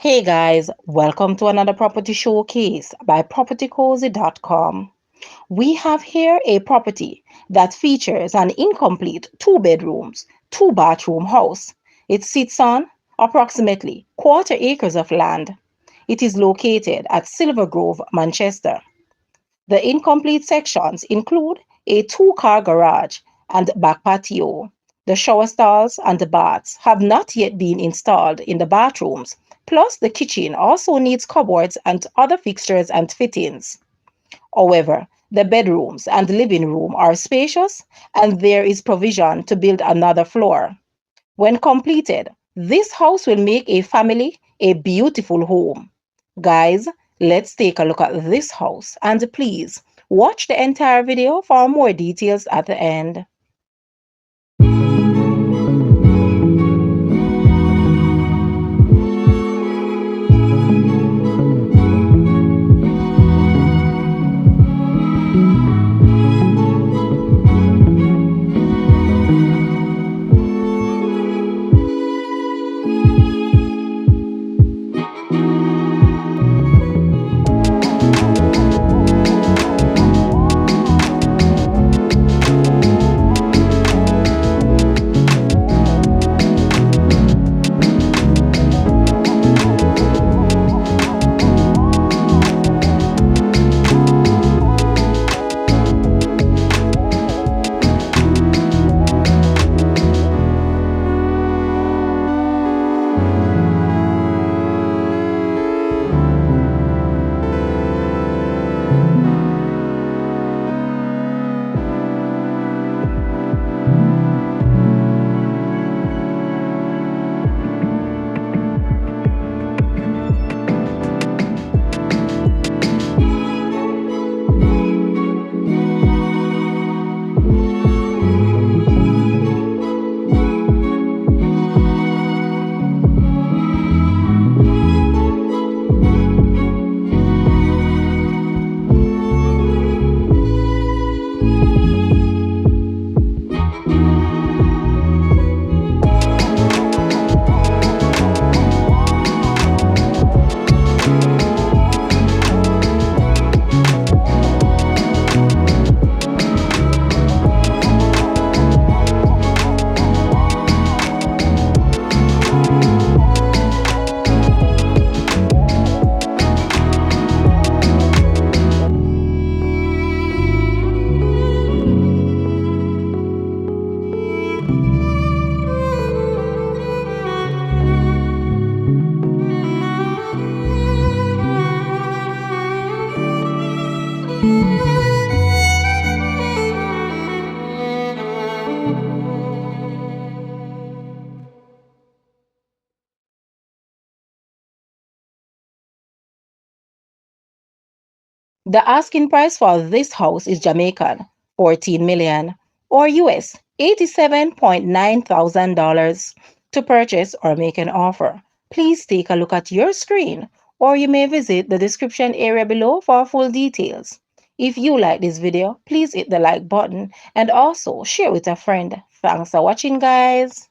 Hey guys, welcome to another property showcase by propertycozy.com. We have here a property that features an incomplete two bedrooms, two bathroom house. It sits on approximately quarter acres of land. It is located at Silvergrove, Manchester. The incomplete sections include a two-car garage and back patio. The shower stalls and the baths have not yet been installed in the bathrooms. Plus, the kitchen also needs cupboards and other fixtures and fittings. However, the bedrooms and living room are spacious and there is provision to build another floor. When completed, this house will make a family a beautiful home. Guys, let's take a look at this house and please watch the entire video for more details at the end. The asking price for this house is Jamaican 14 million or US $87,900 to purchase or make an offer. Please take a look at your screen or you may visit the description area below for full details. If you like this video, please hit the like button and also share with a friend. Thanks for watching guys.